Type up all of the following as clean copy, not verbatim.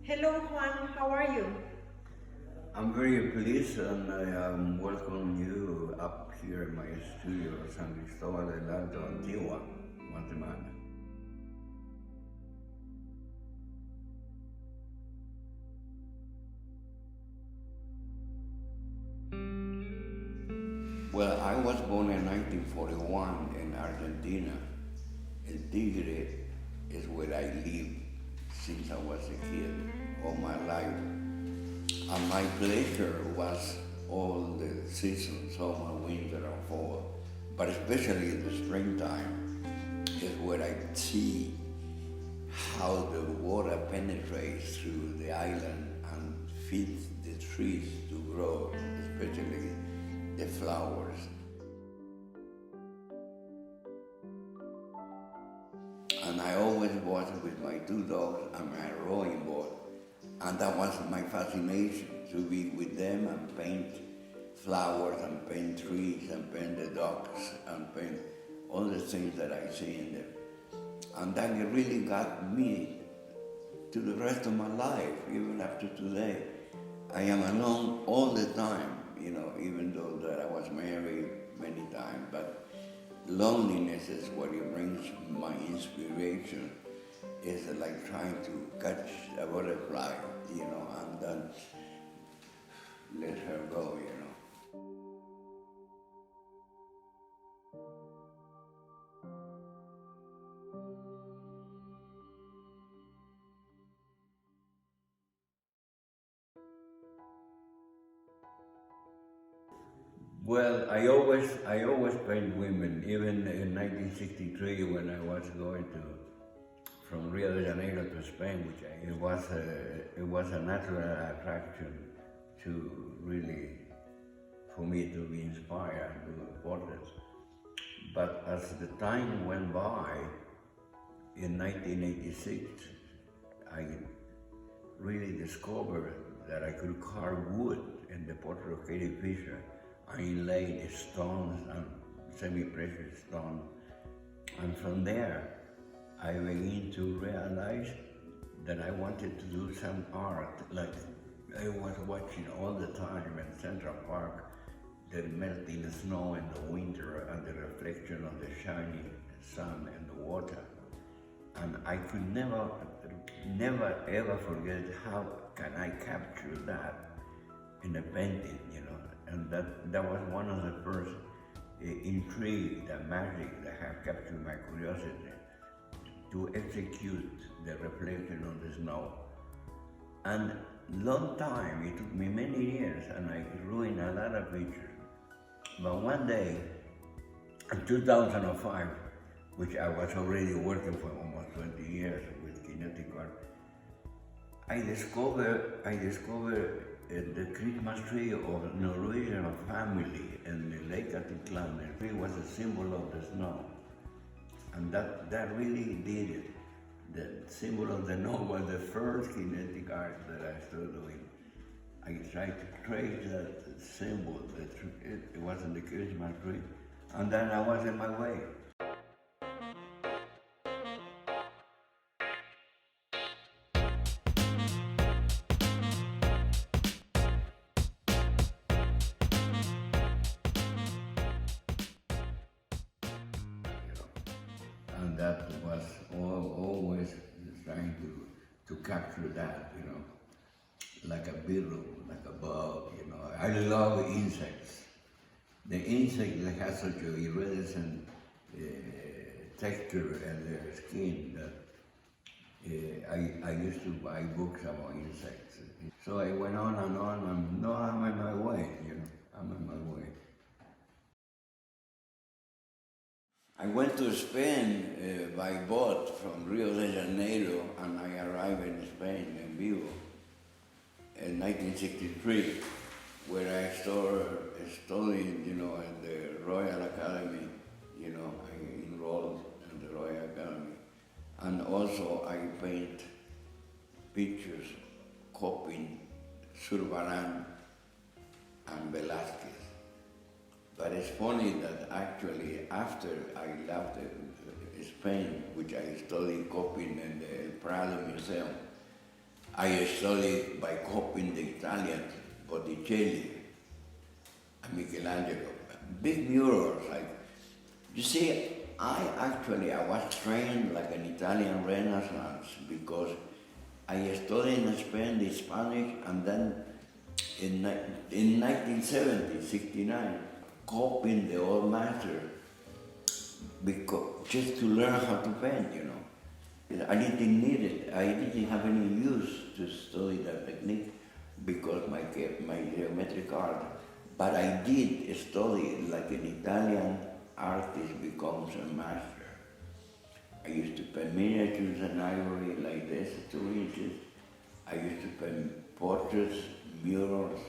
Hello Juan, how are you? I'm very pleased and I welcome you up here in my studio, San Cristóbal del Alto, Antigua, Guatemala. Well, I was born in 1941 in Argentina. El Tigre is where I lived since I was a kid, all my life. And my pleasure was all the seasons, summer, winter, and fall. But especially in the springtime is where I see how the water penetrates through the island and feeds the trees to grow, especially the flowers. And I always was with my two dogs and my rowing boat. And that was my fascination, to be with them and paint flowers and paint trees and paint the dogs and paint all the things that I see in them. And that it really got me to the rest of my life, even after today. I am alone all the time, even though that I was married many times, but loneliness is what it brings my inspiration. It's like trying to catch a butterfly, and then let her go, Well, I always paint women. Even in 1963, when I was going from Rio de Janeiro to Spain, it was a natural attraction to really, for me to be inspired to do portraits. But as the time went by, in 1986, I really discovered that I could carve wood in the portrait of Katie Fisher. I inlaid stones and semi-precious stones. And from there, I began to realize that I wanted to do some art, like I was watching all the time in Central Park, the melting snow in the winter and the reflection of the shining sun in the water. And I could never ever forget how can I capture that in a painting, And that was one of the first intrigue, the magic that had captured my curiosity to execute the reflection on the snow. And long time, it took me many years, and I ruined a lot of pictures. But one day, in 2005, which I was already working for almost 20 years with Kinetic art, I discovered the Christmas tree of Norwegian family in the Lake Atitlan. The tree was a symbol of the snow. And that really did it. The symbol of the snow was the first kinetic art that I started doing. I tried to trace that symbol, it was in the Christmas tree, and then I was in my way. And that was always trying to capture that, like a beetle, like a bug, I love insects. The insect that has such a iridescent texture in their skin that I used to buy books about insects. So I went on, and now I'm on my way, I'm on my way. I went to Spain by boat from Rio de Janeiro, and I arrived in Spain, in Vigo, in 1963, where I studied, in the Royal Academy, I enrolled in the Royal Academy. And also I paint pictures copying Zurbarán and Velázquez. But it's funny that actually after I left Spain, which I studied copying in the Prado Museum, I studied by copying the Italian Botticelli and Michelangelo. Big murals. You see, I was trained like an Italian Renaissance because I studied in Spain the Spanish, and then in 1970, 69, copying the old master because just to learn how to paint, I didn't need it. I didn't have any use to study that technique because my geometric art. But I did study like an Italian artist becomes a master. I used to paint miniatures and ivory like this, 2 inches. I used to paint portraits, murals,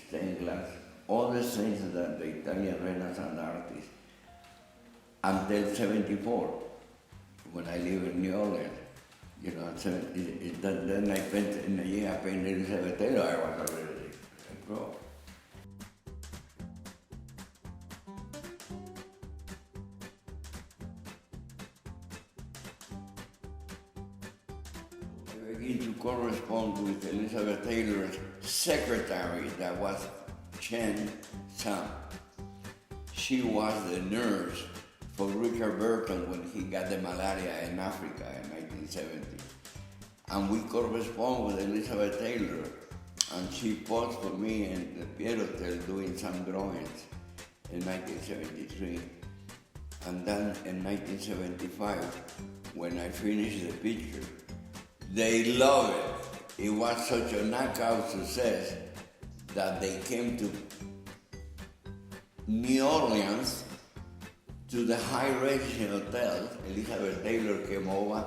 stained glass, all the things that the Italian Renaissance artists, until 74, when I lived in New Orleans. Then I painted, in a year I painted Elizabeth Taylor, I was already a pro. I began to correspond with Elizabeth Taylor's secretary, that was Chen Sam. She was the nurse for Richard Burton when he got the malaria in Africa in 1970. And we correspond with Elizabeth Taylor, and she posed for me in the Pier Hotel doing some drawings in 1973. And then in 1975, when I finished the picture, they loved it. It was such a knockout success that they came to New Orleans to the high-ranking hotel. Elizabeth Taylor came over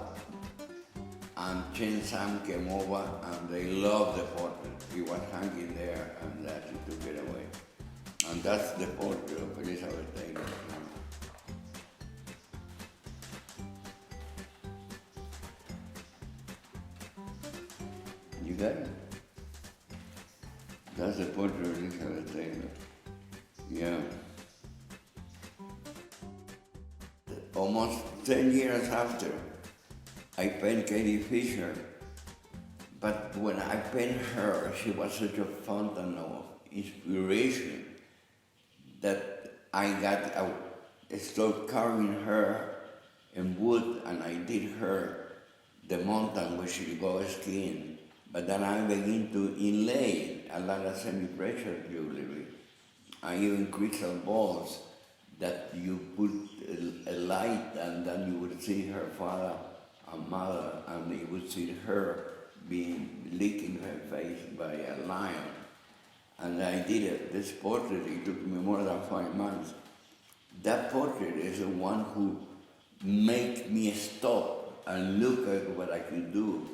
and Chen Sam came over, and they loved the portrait. It was hanging there, and she took it away. And that's the portrait of Elizabeth Taylor. You got it? That's the portrait of Elizabeth Taylor. Yeah. Almost 10 years after, I painted Katie Fisher, but when I painted her, she was such a fountain of inspiration that I started carving her in wood, and I did her the mountain where she goes skiing. But then I began to inlay a lot of semi-precious jewelry, and even crystal balls that you put a light, and then you would see her father and mother, and you would see her being licking her face by a lion. And I did it. This portrait, it took me more than 5 months. That portrait is the one who made me stop and look at what I could do.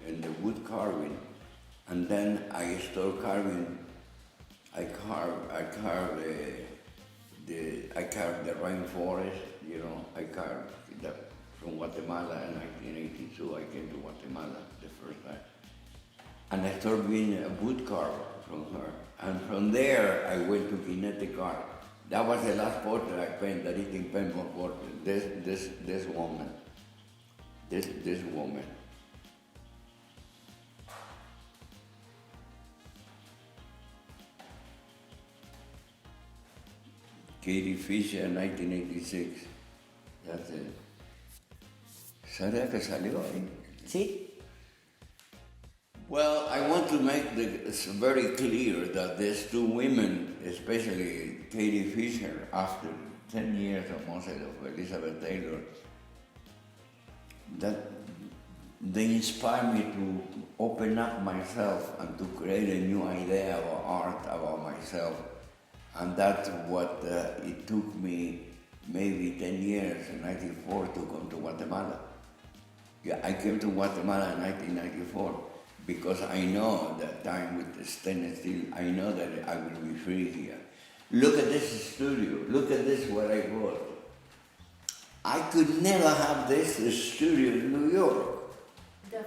In the wood carving, and then I started carving. I carved the rainforest. I carved that from Guatemala in 1982. I came to Guatemala the first time, and I started being a wood carver from her. And from there, I went to Kinetic art. That was the last portrait I painted. I didn't paint more portraits. This woman. Katie Fisher, 1986. That's it. ¿Sabes que salió ahí? Sí. Well, I want to make it's very clear that these two women, especially Katie Fisher, after 10 years almost of Elizabeth Taylor, that they inspired me to open up myself and to create a new idea of art about myself. And that's what it took me maybe 10 years, in 1994, to come to Guatemala. Yeah, I came to Guatemala in 1994 because I know that time with the stainless steel, I know that I will be free here. Look at this studio. Look at this, what I bought. I could never have this studio in New York.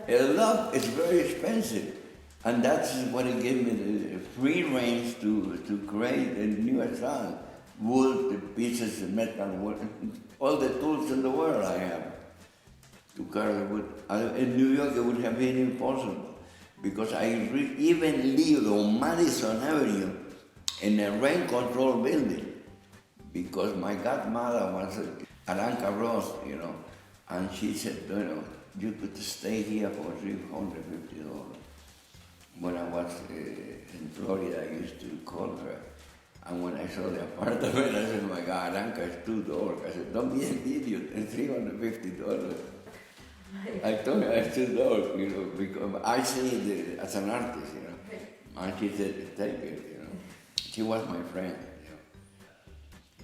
It's very expensive. And that's what it gave me the free range to create a new style. wood, the pieces of metal, wood, all the tools in the world I have to carry wood. In New York, it would have been impossible because I even lived on Madison Avenue in a rain-control building because my godmother was Aranca Ross, and she said, you could stay here for $350. When I was in Florida, I used to call her. And when I saw the apartment, I said, my God, Aranca is $2. I said, don't be an idiot, it's $350. I told her it's $2, because I see it as an artist, And she said, take it, She was my friend,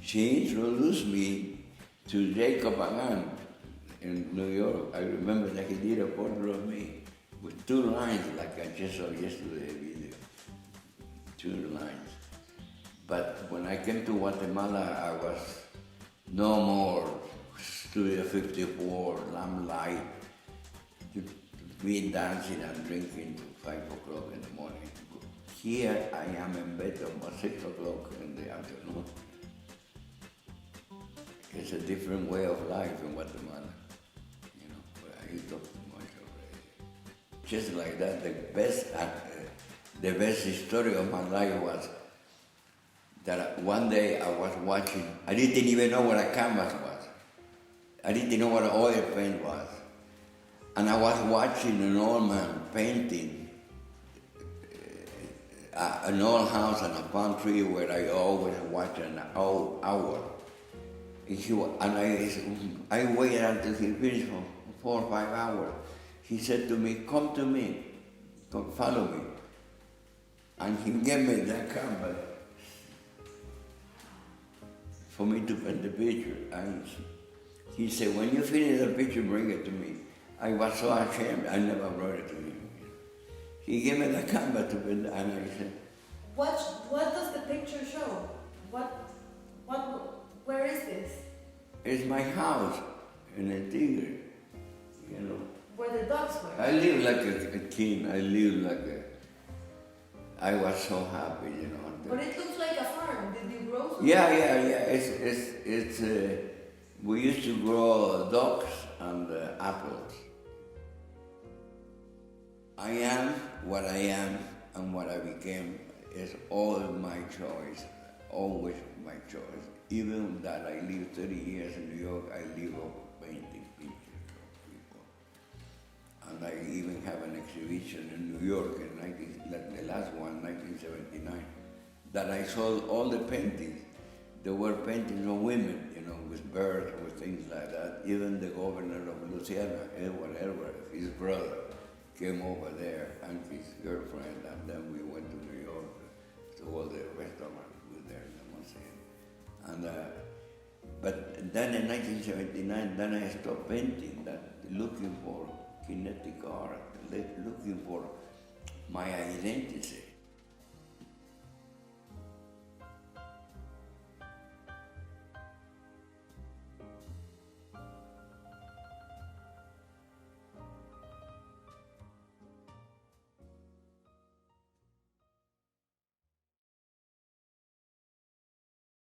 She introduced me to Jacob Agan in New York. I remember that he did a portrait of me with 2 lines, like I just saw yesterday video. 2 lines. But when I came to Guatemala, I was no more Studio 54, lamplight, me dancing and drinking to 5 o'clock in the morning. Here I am in bed about 6 o'clock in the afternoon. It's a different way of life in Guatemala, but I talk too much already. Just like that, the best story of my life was that one day I was watching, I didn't even know what a canvas was. I didn't know what an oil paint was. And I was watching an old man painting an old house and a palm tree where I always watch an hour. And I waited until he finished for 4 or 5 hours. He said to me, come to me, come follow me. And he gave me that canvas for me to paint the picture. And he said, when you finish the picture, bring it to me. I was so ashamed, I never brought it to him. He gave me the canvas to paint, and I said, What does the picture show? Where is this? it's my house in a Tigre, Where the dogs were? I live like a king, I was so happy, But it looks like a farm. Did you grow something? Yeah. It's we used to grow ducks and apples. I am what I am and what I became is all my choice, always my choice. Even that I lived 30 years in New York, I live of painting pictures of people. And I even have an exhibition in New York the last one, 1979, that I sold all the paintings. There were paintings of women, with birds, with things like that. Even the governor of Louisiana, Edward, his brother, came over there, and his girlfriend, and then we went to New York to all the restaurants with there, and but then in 1979, then I stopped painting, looking for kinetic art, looking for my identity.